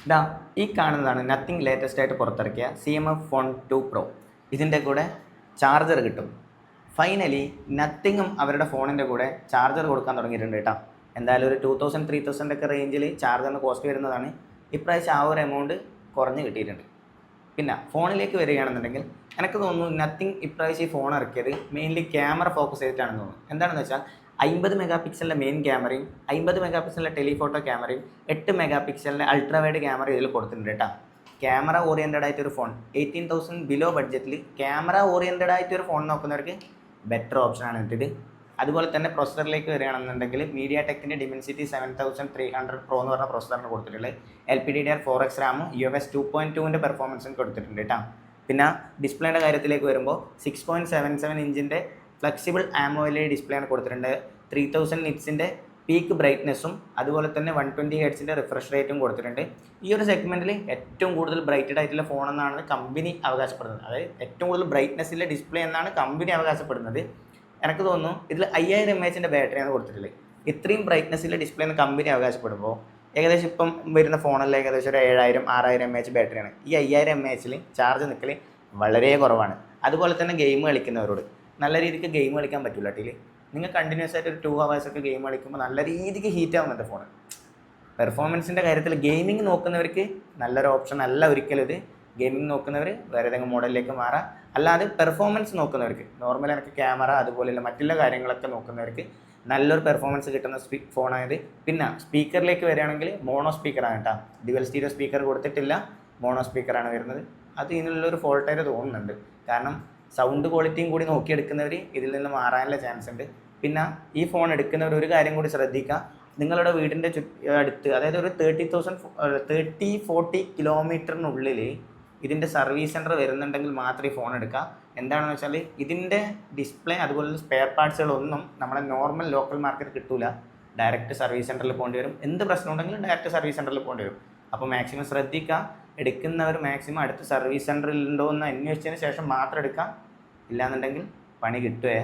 ഇതാ ഈ കാണുന്നതാണ് നത്തിങ് ലേറ്റസ്റ്റ് ആയിട്ട് പുറത്തിറക്കിയ CMF ഫോൺ 2 Pro. ഇതിൻ്റെ കൂടെ ചാർജർ കിട്ടും. ഫൈനലി നത്തിങ്ങും അവരുടെ ഫോണിൻ്റെ കൂടെ ചാർജർ കൊടുക്കാൻ തുടങ്ങിയിട്ടുണ്ട് കേട്ടോ. എന്തായാലും ഒരു 2000-3000 ഒക്കെ റേഞ്ചിൽ ചാർജറിന് കോസ്റ്റ് വരുന്നതാണ്. ഇപ്രാവശ്യം ആ ഒരു എമൗണ്ട് കുറഞ്ഞ് കിട്ടിയിട്ടുണ്ട്. പിന്നെ ഫോണിലേക്ക് വരികയാണെന്നുണ്ടെങ്കിൽ എനിക്ക് തോന്നുന്നു നത്തിങ് ഇപ്രാവശ്യം ഈ ഫോൺ ഇറക്കിയത് മെയിൻലി ക്യാമറ ഫോക്കസ് ചെയ്തിട്ടാണെന്ന് തോന്നുന്നു. എന്താണെന്ന് വെച്ചാൽ 50 മെഗാ പിക്സലിൻ്റെ മെയിൻ ക്യാമറയും 50 മെഗാ പിക്സലിൻ്റെ ടെലിഫോട്ടോ ക്യാമറയും 8 മെഗാ പിക്സലിൻ്റെ അൾട്രാ വൈഡ് ക്യാമറ ഇതിൽ കൊടുത്തിട്ടുണ്ട് കേട്ടോ. ക്യാമറ ഓറിയൻറ്റഡ് ആയിട്ടൊരു ഫോൺ 18,000 ബിലോ ബഡ്ജറ്റിൽ ക്യാമറ ഓറിയൻറ്റഡ് ആയിട്ടൊരു ഫോൺ നോക്കുന്നവർക്ക് ബെറ്റർ ഓപ്ഷനാണ് ഇത്. അതുപോലെ തന്നെ പ്രൊസസറിലേക്ക് വരികയാണെന്നുണ്ടെങ്കിൽ മീഡിയ ടെക്കിൻ്റെ ഡിമെൻസിറ്റി 7300 Pro എന്ന് പറഞ്ഞ പ്രൊസസറിന് കൊടുത്തിട്ടുള്ളത്. LPDDR4X റാമും UFS 2.2ൻ്റെ പെർഫോമൻസും കൊടുത്തിട്ടുണ്ട് കേട്ടോ. പിന്നെ ഡിസ്പ്ലേയുടെ കാര്യത്തിലേക്ക് വരുമ്പോൾ 6.77 ഇഞ്ചിൻ്റെ ഫ്ലെക്സിബിൾ AMOLED ഡിസ്പ്ലേയാണ് കൊടുത്തിട്ടുണ്ട്. 3000 നിറ്റ്സിൻ്റെ പീക്ക് ബ്രൈറ്റ്നെസ്സും അതുപോലെ തന്നെ 120 ഹെർട്സിൻ്റെ റിഫ്രഷ് റേറ്റും കൊടുത്തിട്ടുണ്ട്. ഈ ഒരു സെഗ്മെൻറ്റിൽ ഏറ്റവും കൂടുതൽ ബ്രൈറ്റഡ് ആയിട്ടുള്ള ഫോൺ എന്നാണ് കമ്പനി അവകാശപ്പെടുന്നത്. അതായത് ഏറ്റവും കൂടുതൽ ബ്രൈറ്റ്നെസ്സിലെ ഡിസ്പ്ലേ എന്നാണ് കമ്പനി അവകാശപ്പെടുന്നത്. എനിക്ക് തോന്നുന്നു ഇതിൽ 5000 mAh ബാറ്ററിയാണ് കൊടുത്തിട്ടുള്ളത്. ഇത്രയും ബ്രൈറ്റ്നെസ്സിലെ ഡിസ്പ്ലേ എന്ന് കമ്പനി അവകാശപ്പെടുമ്പോൾ ഏകദേശം ഇപ്പം വരുന്ന ഫോണെല്ലാം ഏകദേശം ഒരു 7000-6000 mAh ബാറ്ററിയാണ്. ഈ 5000 mAhൽ ചാർജ് നിൽക്കൽ വളരെ കുറവാണ്. അതുപോലെ തന്നെ ഗെയിം കളിക്കുന്നവരോട് നല്ല രീതിക്ക് ഗെയിം കളിക്കാൻ പറ്റില്ല ടീൽ. നിങ്ങൾ കണ്ടിന്യൂസ് ആയിട്ട് ഒരു 2 hours ഒക്കെ ഗെയിം കളിക്കുമ്പോൾ നല്ല രീതിക്ക് ഹീറ്റ് ആവുന്നുണ്ട് ഫോൺ. പെർഫോമൻസിൻ്റെ കാര്യത്തിൽ ഗെയിമിംഗ് നോക്കുന്നവർക്ക് നല്ലൊരു ഓപ്ഷൻ അല്ല ഒരിക്കലും ഇത്. ഗെയിമിംഗ് നോക്കുന്നവർ വേറെ ഏതെങ്കിലും മോഡലിലേക്ക് മാറാം. അല്ലാതെ പെർഫോമൻസ് നോക്കുന്നവർക്ക് നോർമൽ എനിക്ക് ക്യാമറ അതുപോലെയുള്ള മറ്റുള്ള കാര്യങ്ങളൊക്കെ നോക്കുന്നവർക്ക് നല്ലൊരു പെർഫോമൻസ് കിട്ടുന്ന ഫോണായത്. പിന്നെ സ്പീക്കറിലേക്ക് വരികയാണെങ്കിൽ മോണോ സ്പീക്കറാണ് കേട്ടോ. ഡ്യുവൽ സ്റ്റീരിയോ സ്പീക്കർ കൊടുത്തിട്ടില്ല, മോണോ സ്പീക്കറാണ് വരുന്നത്. അത് ഇതിനുള്ളൊരു ഫോൾട്ടായിട്ട് തോന്നുന്നുണ്ട്. കാരണം സൗണ്ട് ക്വാളിറ്റിയും കൂടി നോക്കിയെടുക്കുന്നവർ ഇതിൽ നിന്ന് മാറാനുള്ള ചാൻസ് ഉണ്ട്. പിന്നെ ഈ ഫോൺ എടുക്കുന്നവർ ഒരു കാര്യം കൂടി ശ്രദ്ധിക്കുക. നിങ്ങളുടെ വീടിൻ്റെ അടുത്ത് അതായത് ഒരു 30-40 കിലോമീറ്ററിനുള്ളിൽ ഇതിൻ്റെ സർവീസ് സെൻറ്റർ വരുന്നുണ്ടെങ്കിൽ മാത്രമേ ഫോൺ എടുക്കുക. എന്താണെന്ന് വെച്ചാൽ ഇതിൻ്റെ ഡിസ്പ്ലേ അതുപോലെ സ്പെയർ പാർട്സുകളൊന്നും നമ്മുടെ നോർമൽ ലോക്കൽ മാർക്കറ്റ് കിട്ടില്ല. ഡയറക്റ്റ് സർവീസ് സെൻറ്ററിൽ പോകേണ്ടി വരും. എന്ത് പ്രശ്നം ഉണ്ടെങ്കിലും ഡയറക്റ്റ് സർവീസ് സെൻറ്ററിൽ പോകേണ്ടി വരും. അപ്പോൾ മാക്സിമം ശ്രദ്ധിക്കുക. എടുക്കുന്നവർ മാക്സിമം അടുത്ത് സർവീസ് സെൻറ്ററിൽ ഉണ്ടോ എന്ന് അന്വേഷിച്ചതിന് ശേഷം മാത്രം എടുക്കുക. ഇല്ലാന്നുണ്ടെങ്കിൽ പണി കിട്ടുമേ.